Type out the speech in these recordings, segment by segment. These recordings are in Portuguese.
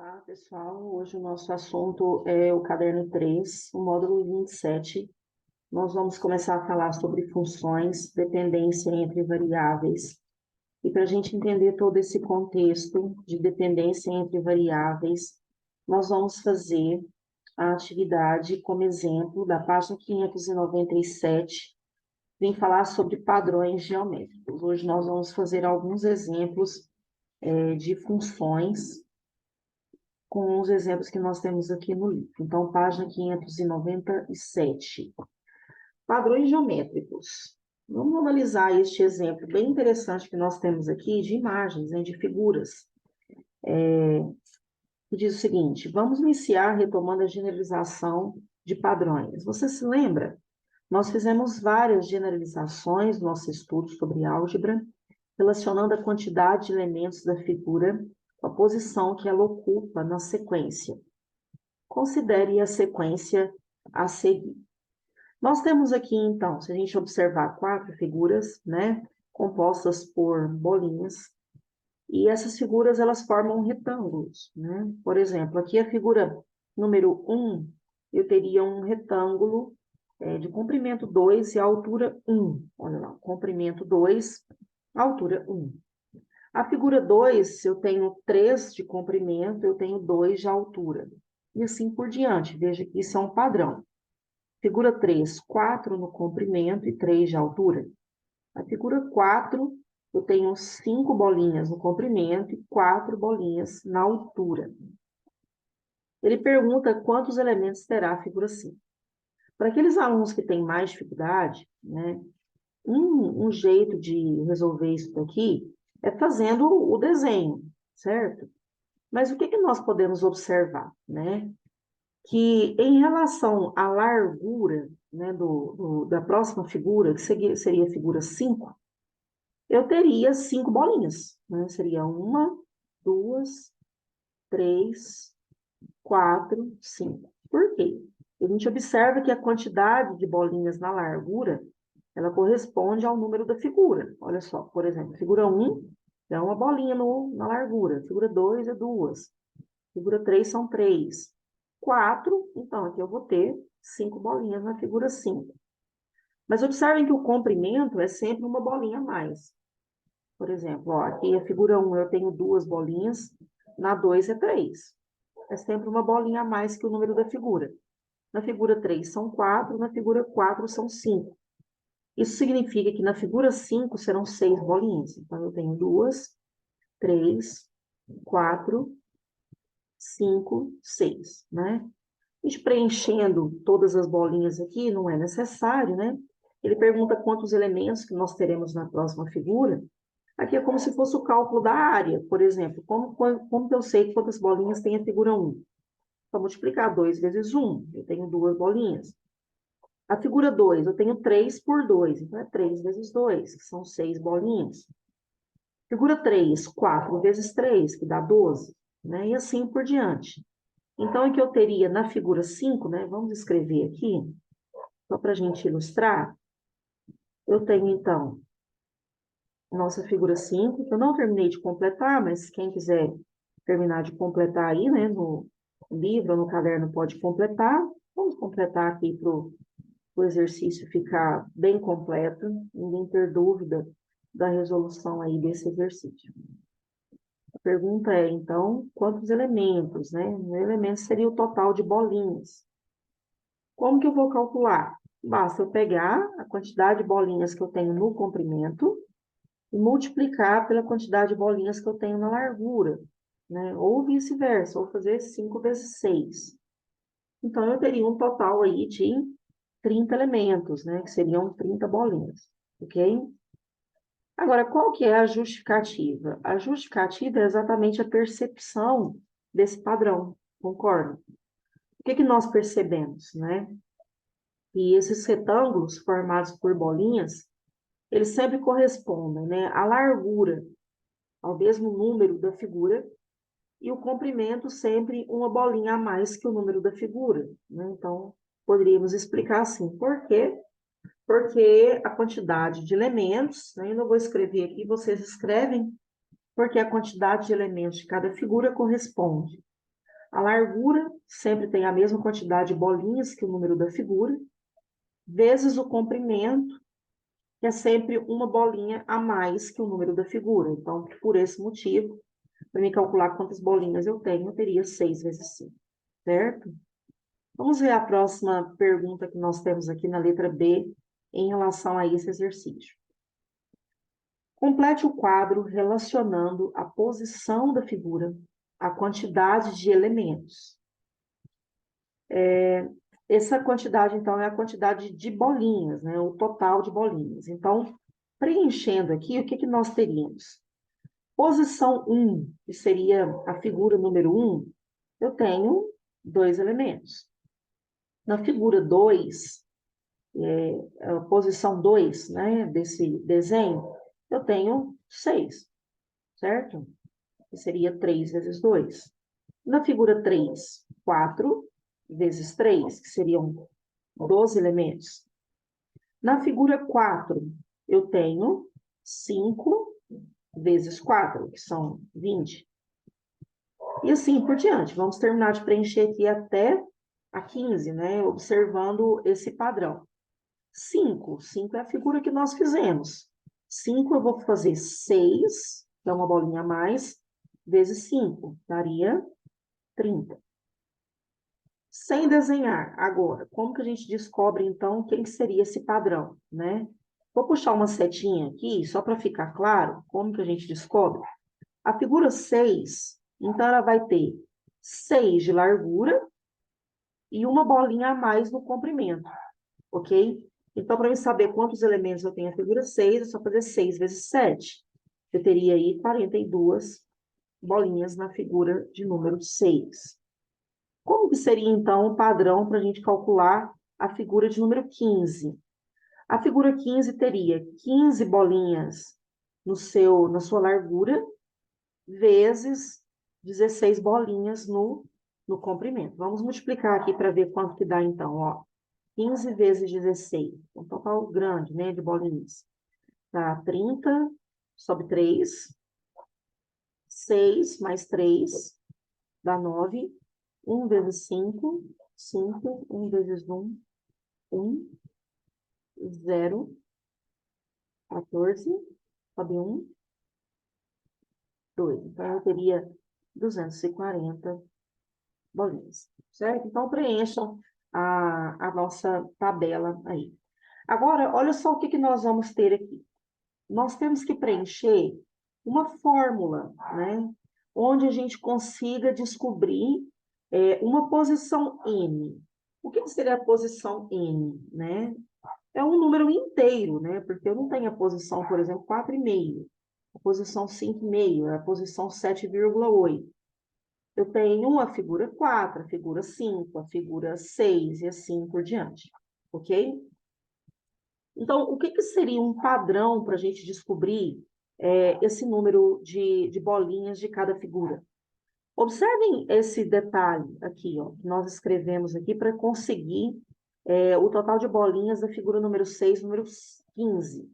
Olá, pessoal. Hoje o nosso assunto é o caderno 3, o módulo 27. Nós vamos começar a falar sobre funções, dependência entre variáveis. E para a gente entender todo esse contexto de dependência entre variáveis, nós vamos fazer a atividade como exemplo da página 597, vem falar sobre padrões geométricos. Hoje nós vamos fazer alguns exemplos de funções com os exemplos que nós temos aqui no livro. Então, página 597. Padrões geométricos. Vamos analisar este exemplo bem interessante que nós temos aqui de imagens, né, de figuras. Que diz o seguinte: vamos iniciar retomando a generalização de padrões. Você se lembra? Nós fizemos várias generalizações no nosso estudo sobre álgebra, relacionando a quantidade de elementos da figura com a posição que ela ocupa na sequência. Considere a sequência a seguir. Nós temos aqui, então, se a gente observar 4 figuras, né, compostas por bolinhas, e essas figuras, elas formam retângulos, né? Por exemplo, aqui a figura número 1, eu teria um retângulo de comprimento 2 e altura 1. Olha lá, comprimento 2, altura 1. A figura 2, eu tenho 3 de comprimento, eu tenho 2 de altura. E assim por diante. Veja que isso é um padrão. Figura 3, 4 no comprimento e 3 de altura. A figura 4, eu tenho 5 bolinhas no comprimento e 4 bolinhas na altura. Ele pergunta quantos elementos terá a figura 5. Para aqueles alunos que têm mais dificuldade, né, um jeito de resolver isso daqui é fazendo o desenho, certo? Mas o que nós podemos observar, né? Que em relação à largura, né, da próxima figura, que seria a figura 5, eu teria 5 bolinhas, né? Seria 1, 2, 3, 4, 5. Por quê? A gente observa que a quantidade de bolinhas na largura, ela corresponde ao número da figura. Olha só, por exemplo, figura 1 é uma bolinha na largura, figura 2 é 2, figura 3 são 3. 4, então aqui eu vou ter 5 bolinhas na figura 5. Mas observem que o comprimento é sempre uma bolinha a mais. Por exemplo, ó, aqui a figura 1 eu tenho 2 bolinhas, na 2 é 3. É sempre uma bolinha a mais que o número da figura. Na figura 3 são 4, na figura 4 são 5. Isso significa que na figura 5 serão 6 bolinhas. Então, eu tenho 2, 3, 4, 5, 6, né? A gente preenchendo todas as bolinhas aqui, não é necessário, né? Ele pergunta quantos elementos que nós teremos na próxima figura. Aqui é como se fosse o cálculo da área, por exemplo. Como que eu sei quantas bolinhas tem a figura 1? Para multiplicar 2 vezes 1, eu tenho 2 bolinhas. A figura 2, eu tenho 3 por 2, então é 3 vezes 2, que são 6 bolinhas. Figura 3, 4 vezes 3, que dá 12, né? E assim por diante. Então, o que eu teria na figura 5, né? Vamos escrever aqui, só para a gente ilustrar. Eu tenho, então, nossa figura 5, que eu não terminei de completar, mas quem quiser terminar de completar aí, né? No livro ou no caderno pode completar. Vamos completar aqui para o exercício ficar bem completo, ninguém ter dúvida da resolução aí desse exercício. A pergunta é, então, quantos elementos, né? Um elemento seria o total de bolinhas. Como que eu vou calcular? Basta eu pegar a quantidade de bolinhas que eu tenho no comprimento e multiplicar pela quantidade de bolinhas que eu tenho na largura, né? Ou vice-versa, ou fazer 5 vezes 6. Então, eu teria um total aí de 30 elementos, né? Que seriam 30 bolinhas, ok? Agora, qual que é a justificativa? A justificativa é exatamente a percepção desse padrão, concorda? O que nós percebemos, né? E esses retângulos formados por bolinhas, eles sempre correspondem, né, à largura, ao mesmo número da figura, e o comprimento sempre uma bolinha a mais que o número da figura, né? Então, poderíamos explicar assim, por quê? Porque a quantidade de elementos, né, eu não vou escrever aqui, vocês escrevem, porque a quantidade de elementos de cada figura corresponde A largura sempre tem a mesma quantidade de bolinhas que o número da figura, vezes o comprimento, que é sempre uma bolinha a mais que o número da figura. Então, por esse motivo, para me calcular quantas bolinhas eu tenho, eu teria 6 vezes 5, certo? Vamos ver a próxima pergunta que nós temos aqui na letra B, em relação a esse exercício. Complete o quadro relacionando a posição da figura à quantidade de elementos. Essa quantidade, então, é a quantidade de bolinhas, né? O total de bolinhas. Então, preenchendo aqui, o que nós teríamos? Posição 1, que seria a figura número 1, eu tenho 2 elementos. Na figura 2, a posição 2, né, desse desenho, eu tenho 6, certo? Que seria 3 vezes 2. Na figura 3, 4 vezes 3, que seriam 12 elementos. Na figura 4, eu tenho 5 vezes 4, que são 20. E assim por diante. Vamos terminar de preencher aqui até a 15, né? Observando esse padrão. 5 é a figura que nós fizemos. 5 eu vou fazer 6, que é uma bolinha a mais, vezes 5, daria 30. Sem desenhar, agora, como que a gente descobre, então, quem seria esse padrão, né? Vou puxar uma setinha aqui, só para ficar claro como que a gente descobre. A figura 6, então, ela vai ter 6 de largura e uma bolinha a mais no comprimento, ok? Então, para eu saber quantos elementos eu tenho na figura 6, é só fazer 6 vezes 7. Eu teria aí 42 bolinhas na figura de número 6. Como que seria, então, o padrão para a gente calcular a figura de número 15? A figura 15 teria 15 bolinhas na sua largura, vezes 16 bolinhas no comprimento. Vamos multiplicar aqui para ver quanto que dá, então, ó. 15 vezes 16, um total grande, né, de bolinhas. Dá 30, sobe 3, 6 mais 3, dá 9, 1 vezes 5, 5, 1 vezes 1, 1, 0, 14, sobe 1, 2. Então, eu teria 240 bolinhas, certo? Então, preencham a nossa tabela aí. Agora, olha só o que nós vamos ter aqui. Nós temos que preencher uma fórmula, né? Onde a gente consiga descobrir uma posição n. O que seria a posição n, né? É um número inteiro, né? Porque eu não tenho a posição, por exemplo, 4,5, a posição 5,5, a posição 7,8. Eu tenho a figura 4, a figura 5, a figura 6 e assim por diante, ok? Então, o que seria um padrão para a gente descobrir esse número de bolinhas de cada figura? Observem esse detalhe aqui, ó, que nós escrevemos aqui para conseguir o total de bolinhas da figura número 6, número 15.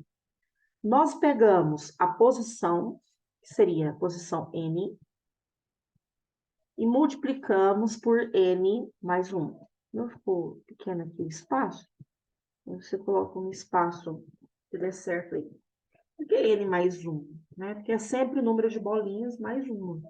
Nós pegamos a posição, que seria a posição n, e multiplicamos por n mais 1. Não ficou pequeno aqui o espaço? Você coloca um espaço que dê certo aí. Por que n mais 1? Né? Porque é sempre o número de bolinhas mais 1.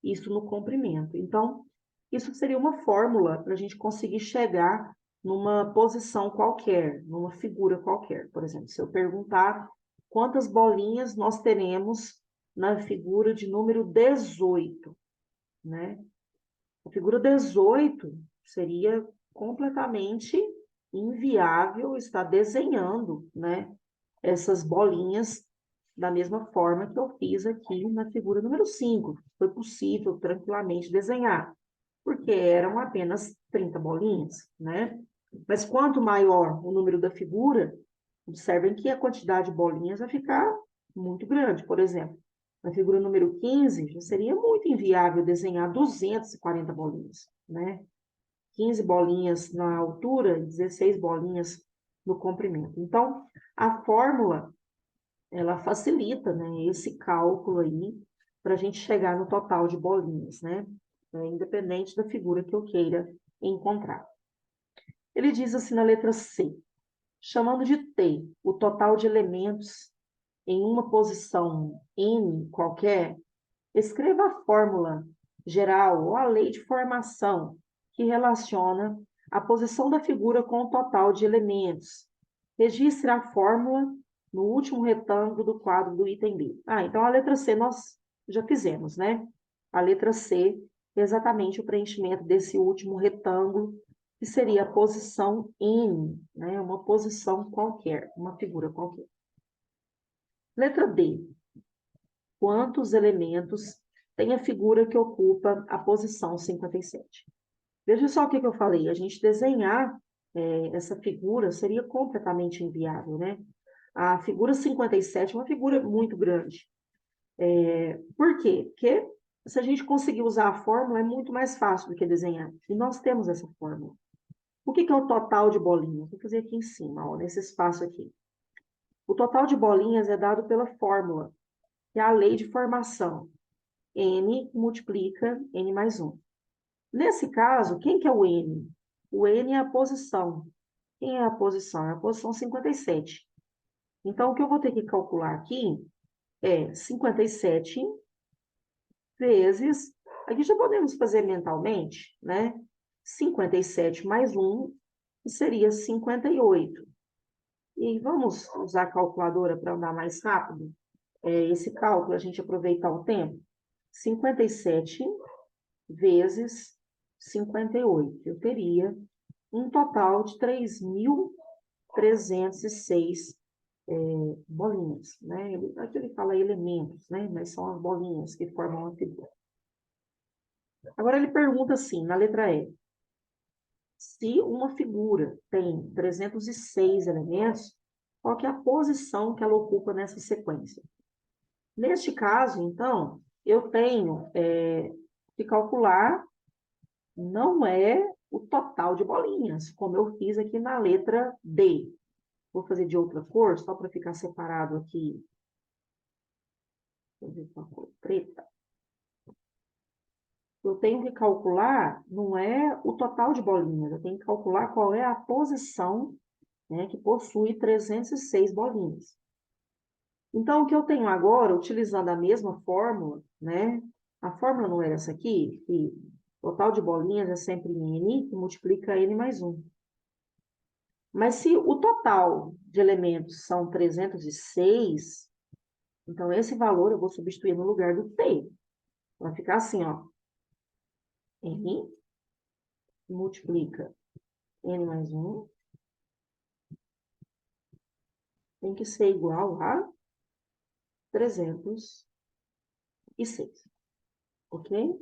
Isso no comprimento. Então, isso seria uma fórmula para a gente conseguir chegar numa posição qualquer, numa figura qualquer. Por exemplo, se eu perguntar quantas bolinhas nós teremos na figura de número 18, né? A figura 18 seria completamente inviável estar desenhando, né, essas bolinhas da mesma forma que eu fiz aqui na figura número 5. Foi possível tranquilamente desenhar, porque eram apenas 30 bolinhas, né? Mas quanto maior o número da figura, observem que a quantidade de bolinhas vai ficar muito grande. Por exemplo, na figura número 15, já seria muito inviável desenhar 240 bolinhas, né? 15 bolinhas na altura e 16 bolinhas no comprimento. Então, a fórmula, ela facilita, né, esse cálculo aí, para a gente chegar no total de bolinhas, né? né, independente da figura que eu queira encontrar. Ele diz assim na letra C, chamando de T o total de elementos em uma posição N qualquer, escreva a fórmula geral ou a lei de formação que relaciona a posição da figura com o total de elementos. Registre a fórmula no último retângulo do quadro do item B. Então a letra C nós já fizemos, né? A letra C é exatamente o preenchimento desse último retângulo, que seria a posição N, né? Uma posição qualquer, uma figura qualquer. Letra D. Quantos elementos tem a figura que ocupa a posição 57? Veja só o que eu falei. A gente desenhar essa figura seria completamente inviável, né? A figura 57 é uma figura muito grande. Por quê? Porque se a gente conseguir usar a fórmula, é muito mais fácil do que desenhar. E nós temos essa fórmula. O que é o total de bolinhas? Vou fazer aqui em cima, ó, nesse espaço aqui. O total de bolinhas é dado pela fórmula, que é a lei de formação. N multiplica N mais 1. Nesse caso, quem que é o N? O N é a posição. Quem é a posição? É a posição 57. Então, o que eu vou ter que calcular aqui é 57 vezes... Aqui já podemos fazer mentalmente, né? 57 mais 1, que seria 58. E vamos usar a calculadora para andar mais rápido? Esse cálculo, a gente aproveitar o tempo. 57 vezes 58. Eu teria um total de 3.306 bolinhas, né? Aqui ele fala elementos, né? Mas são as bolinhas que formam a figura. Agora ele pergunta assim, na letra E, se uma figura tem 306 elementos, qual que é a posição que ela ocupa nessa sequência? Neste caso, então, eu tenho que calcular, não é o total de bolinhas, como eu fiz aqui na letra D. Vou fazer de outra cor, só para ficar separado aqui. Vou fazer com a cor preta. Eu tenho que calcular, não é o total de bolinhas, eu tenho que calcular qual é a posição, né, que possui 306 bolinhas. Então, o que eu tenho agora, utilizando a mesma fórmula, né? A fórmula não era essa aqui, que total de bolinhas é sempre N, que multiplica N mais 1. Mas se o total de elementos são 306, então esse valor eu vou substituir no lugar do T. Vai ficar assim, ó. N multiplica N mais 1 tem que ser igual a 306, ok?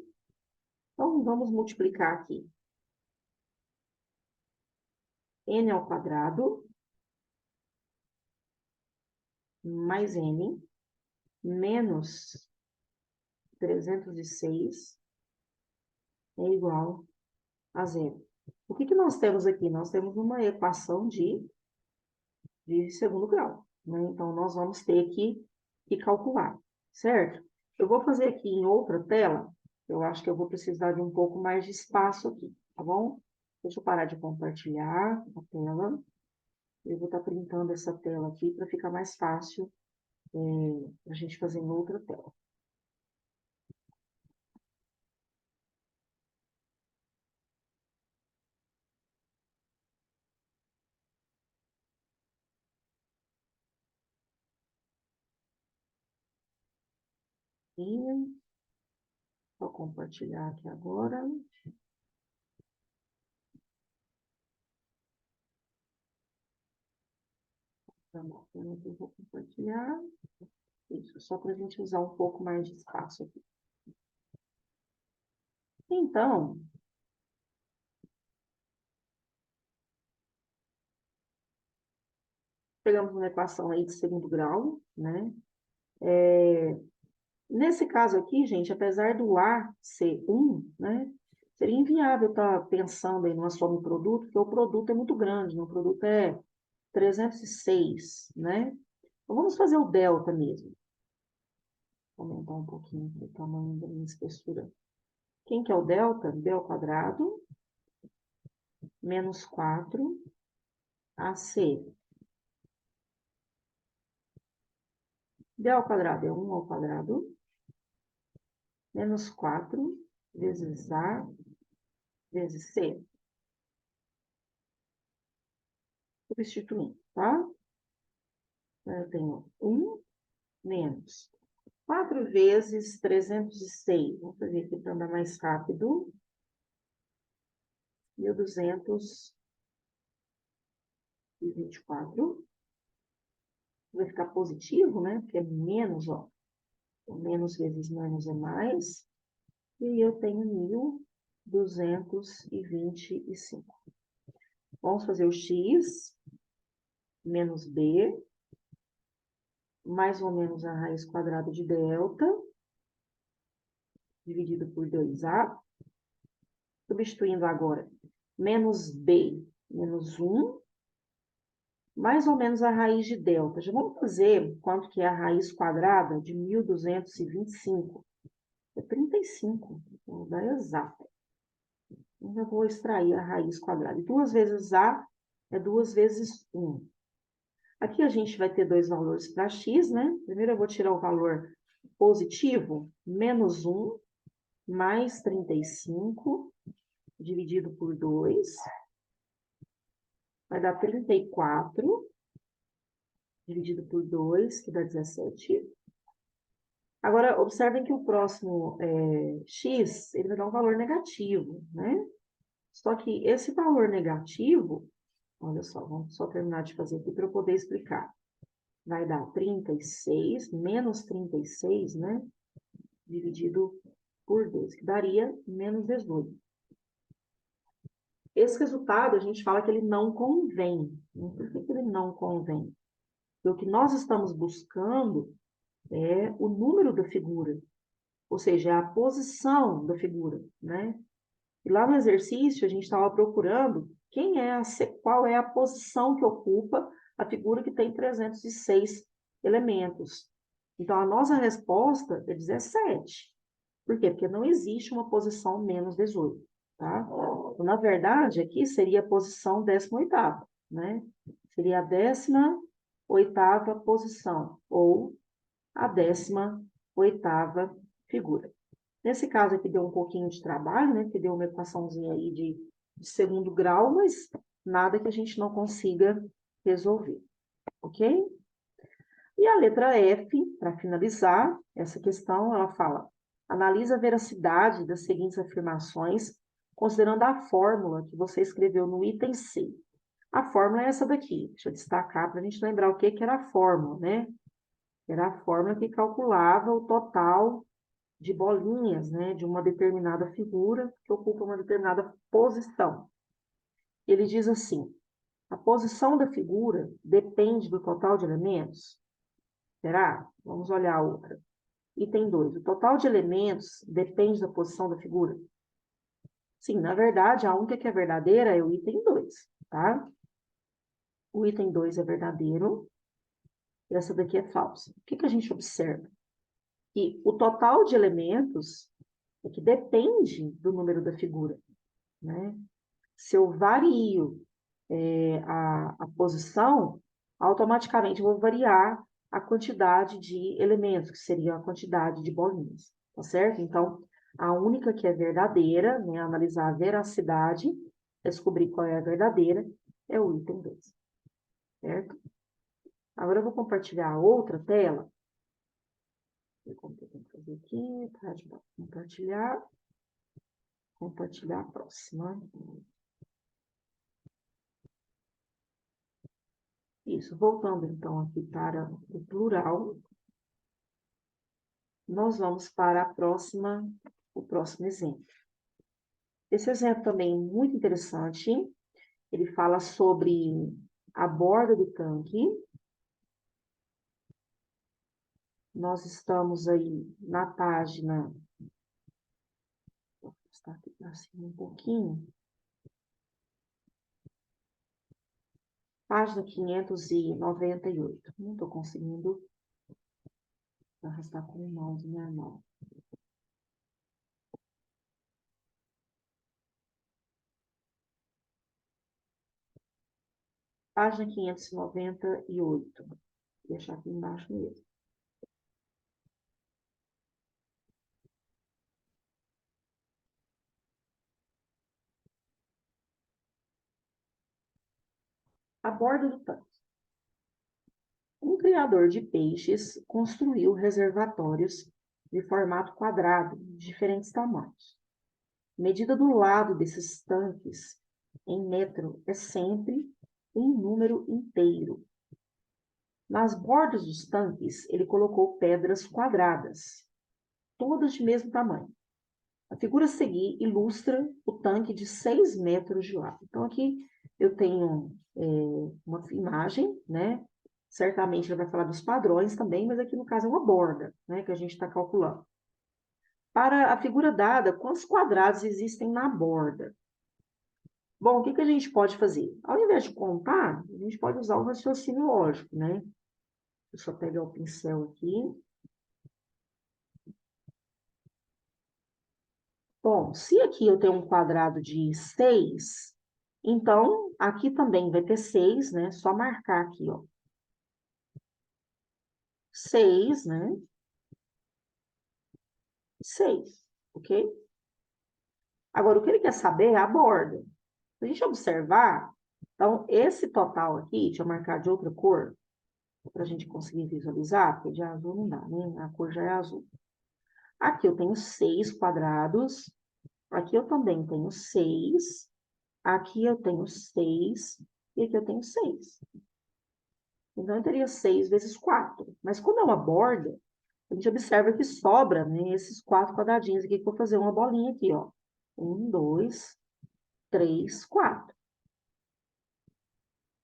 Então, vamos multiplicar aqui. N ao quadrado mais N menos 306 é igual a zero. O que nós temos aqui? Nós temos uma equação de segundo grau, né? Então, nós vamos ter que calcular, certo? Eu vou fazer aqui em outra tela, eu acho que eu vou precisar de um pouco mais de espaço aqui, tá bom? Deixa eu parar de compartilhar a tela. Eu vou estar printando essa tela aqui para ficar mais fácil a gente fazer em outra tela. E vou compartilhar aqui agora. Tá bom, eu vou compartilhar. Isso, só para a gente usar um pouco mais de espaço aqui. Então, pegamos uma equação aí de segundo grau, né? Nesse caso aqui, gente, apesar do A ser 1, né? Seria inviável estar pensando aí numa soma de produto, porque o produto é muito grande, né? O produto é 306, né? Então, vamos fazer o delta mesmo. Vou aumentar um pouquinho o tamanho da minha espessura Quem que é o delta? B ao quadrado menos 4AC. B ao quadrado é 1 ao quadrado menos 4 vezes A vezes C. Substituindo, tá? Então, eu tenho 1 menos 4 vezes 306. Vamos fazer aqui para andar mais rápido. 1.224. Vai ficar positivo, né? Porque é menos, ó. Menos vezes menos é mais. E eu tenho 1.225. Vamos fazer o x menos b, mais ou menos a raiz quadrada de delta, dividido por 2a. Substituindo agora, menos b, menos 1, mais ou menos a raiz de delta. Já vamos fazer quanto que é a raiz quadrada de 1.225. É 35, vou dar exato. Eu já vou extrair a raiz quadrada. E 2 vezes a é 2 vezes 1. Aqui a gente vai ter dois valores para x, né? Primeiro eu vou tirar o valor positivo, menos 1, mais 35, dividido por 2. Vai dar 34, dividido por 2, que dá 17. Agora, observem que o próximo x, ele vai dar um valor negativo, né? Só que esse valor negativo, olha só, vamos só terminar de fazer aqui para eu poder explicar. Vai dar 36, menos 36, né? Dividido por 2, que daria menos 18. Esse resultado, a gente fala que ele não convém. Por que ele não convém? Porque o que nós estamos buscando é o número da figura, ou seja, a posição da figura, né? E lá no exercício, a gente estava procurando qual é a posição que ocupa a figura que tem 306 elementos. Então, a nossa resposta é 17. Por quê? Porque não existe uma posição menos 18, tá? Então, na verdade, aqui seria a posição 18ª, né? Seria a 18ª posição, ou a 18ª figura. Nesse caso aqui deu um pouquinho de trabalho, né? Que deu uma equaçãozinha aí de segundo grau, mas nada que a gente não consiga resolver, ok? E a letra F, para finalizar essa questão, ela fala: analisa a veracidade das seguintes afirmações, considerando a fórmula que você escreveu no item C. A fórmula é essa daqui. Deixa eu destacar para a gente lembrar o que era a fórmula, né? Era a fórmula que calculava o total de bolinhas, né, de uma determinada figura que ocupa uma determinada posição. Ele diz assim: a posição da figura depende do total de elementos? Será? Vamos olhar a outra. Item 2. O total de elementos depende da posição da figura? Sim, na verdade, a única que é verdadeira é o item 2, tá? O item 2 é verdadeiro e essa daqui é falsa. O que a gente observa? Que o total de elementos é que depende do número da figura, né? Se eu vario a posição, automaticamente eu vou variar a quantidade de elementos, que seria a quantidade de bolinhas, tá certo? Então, a única que é verdadeira, né, analisar a veracidade, descobrir qual é a verdadeira, é o item 2, certo? Agora eu vou compartilhar a outra tela. Eu tenho que fazer aqui, tá? Compartilhar a próxima. Isso, voltando então aqui para o plural, nós vamos para o próximo exemplo. Esse exemplo também é muito interessante, ele fala sobre a borda do tanque. Nós estamos aí na página, vou estar aqui para cima um pouquinho, página 598. Não estou conseguindo arrastar com o mouse normal. Página 598. Vou deixar aqui embaixo mesmo. A borda do tanque. Um criador de peixes construiu reservatórios de formato quadrado, de diferentes tamanhos. A medida do lado desses tanques em metro é sempre um número inteiro. Nas bordas dos tanques, ele colocou pedras quadradas, todas de mesmo tamanho. A figura a seguir ilustra o tanque de 6 metros de lado. Então, aqui eu tenho uma imagem, né? Certamente ele vai falar dos padrões também, mas aqui no caso é uma borda, né? Que a gente está calculando. Para a figura dada, quantos quadrados existem na borda? Bom, o que a gente pode fazer? Ao invés de contar, a gente pode usar o raciocínio lógico, né? Deixa eu pegar o pincel aqui. Bom, se aqui eu tenho um quadrado de 6, então aqui também vai ter 6, né? Só marcar aqui, ó. 6, né? 6, ok? Agora, o que ele quer saber é a borda. Se a gente observar, então, esse total aqui, deixa eu marcar de outra cor, para a gente conseguir visualizar, porque de azul não dá, né? A cor já é azul. Aqui eu tenho 6 quadrados, aqui eu também tenho 6, aqui eu tenho 6, e aqui eu tenho 6. Então, eu teria 6 vezes 4. Mas como é uma borda, a gente observa que sobra, né, esses 4 quadradinhos aqui, que eu vou fazer uma bolinha aqui, ó. 1, 2, 3, 4.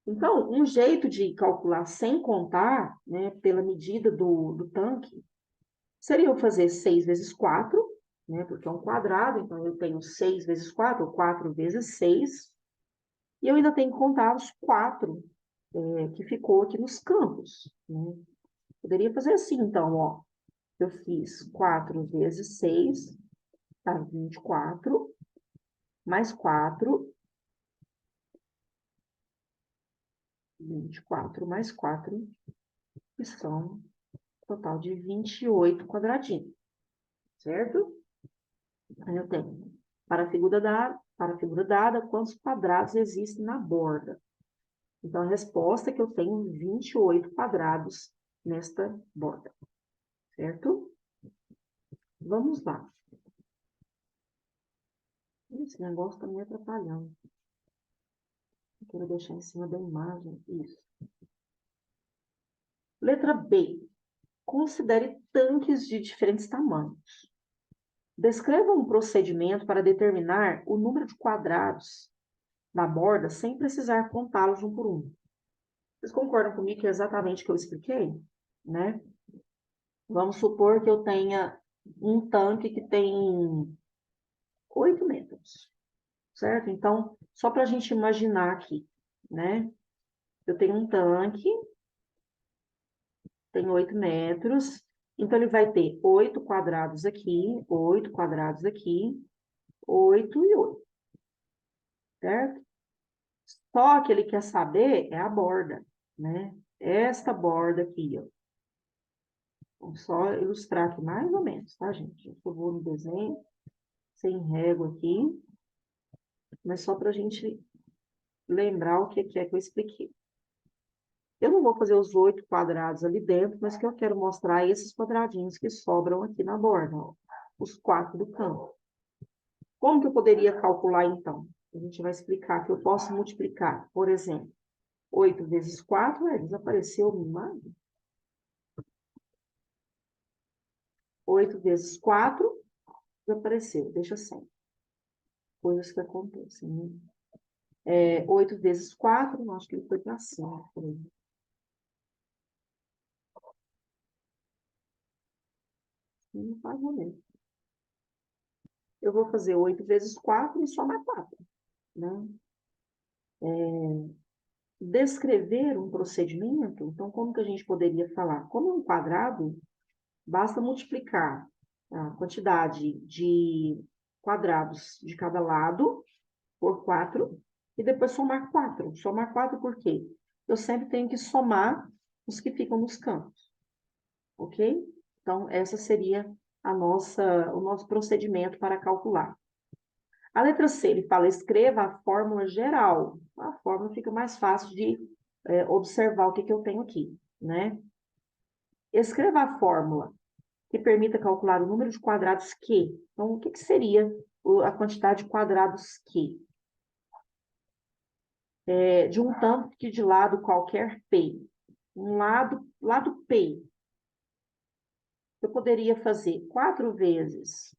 Então, um jeito de calcular sem contar, né, pela medida do tanque, seria eu fazer 6 vezes 4, né, porque é um quadrado, então eu tenho 6 vezes 4, ou 4 vezes 6, e eu ainda tenho que contar os 4 que ficou aqui nos campos, né? Poderia fazer assim, então, ó. Eu fiz 4 vezes 6, tá 24, mais 4, 24 mais 4, que são total de 28 quadradinhos, certo? Aí eu tenho, para a figura dada, quantos quadrados existem na borda? Então, a resposta é que eu tenho 28 quadrados nesta borda, certo? Vamos lá. Esse negócio está me atrapalhando. Eu quero deixar em cima da imagem. Isso. Letra B. Considere tanques de diferentes tamanhos. Descreva um procedimento para determinar o número de quadrados na borda sem precisar contá-los um por um. Vocês concordam comigo que é exatamente o que eu expliquei? Né? Vamos supor que eu tenha um tanque que tem 8 metros, certo? Então, só para a gente imaginar aqui, né? Eu tenho um tanque, tem 8 metros, então ele vai ter 8 quadrados aqui, 8 quadrados aqui, 8 e 8, certo? Só que ele quer saber é a borda, né? Esta borda aqui, ó. Vamos só ilustrar aqui mais ou menos, tá, gente? Eu vou no desenho, sem régua aqui, mas só para a gente lembrar o que é que eu expliquei. Eu não vou fazer os 8 quadrados ali dentro, mas que eu quero mostrar é esses quadradinhos que sobram aqui na borda, ó, os 4 do canto. Como que eu poderia calcular, então? A gente vai explicar que eu posso multiplicar, por exemplo, 8 vezes 4, desapareceu a imagem. 8 vezes 4, desapareceu, deixa sem. Coisas que acontecem, né? 8 vezes 4, acho que ele foi para cima. Não faz momento. Eu vou fazer 8 vezes 4 e somar 4, né? Descrever um procedimento, então, como que a gente poderia falar? Como é um quadrado, basta multiplicar a quantidade de quadrados de cada lado por 4 e depois somar 4. Somar 4 por quê? eu sempre tenho que somar os que ficam nos campos, ok? Então, essa seria o nosso procedimento para calcular. A letra C, ele fala, escreva a fórmula geral. A fórmula fica mais fácil de observar o que eu tenho aqui, né? Escreva a fórmula que permita calcular o número de quadrados que. Então, o que seria a quantidade de quadrados que? De um tanto que de lado qualquer P. Lado P, eu poderia fazer 4 vezes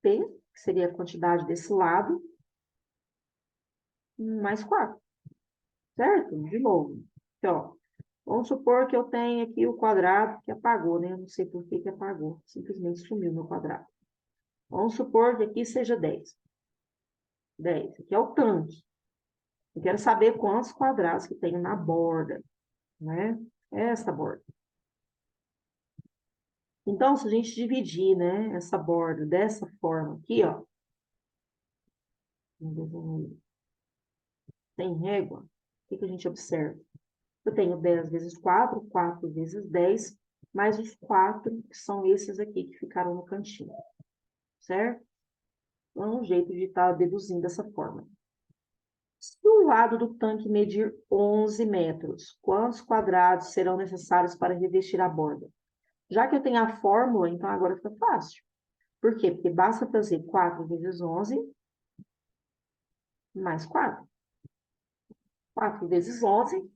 P, que seria a quantidade desse lado, mais 4, certo? De novo. Então, vamos supor que eu tenho aqui o quadrado que apagou, né? Eu não sei por que apagou, simplesmente sumiu meu quadrado. Vamos supor que aqui seja 10. 10, aqui é o tanque. Eu quero saber quantos quadrados que tenho na borda, né? Essa borda. Então, se a gente dividir, né, essa borda dessa forma aqui, ó, tem régua, o que a gente observa? Eu tenho 10 vezes 4, 4 vezes 10, mais os 4, que são esses aqui que ficaram no cantinho, certo? Então, é um jeito de estar deduzindo dessa forma. Se o lado do tanque medir 11 metros, quantos quadrados serão necessários para revestir a borda? Já que eu tenho a fórmula, então agora fica fácil. Por quê? Porque basta fazer 4 vezes 11 mais 4. 4 vezes 11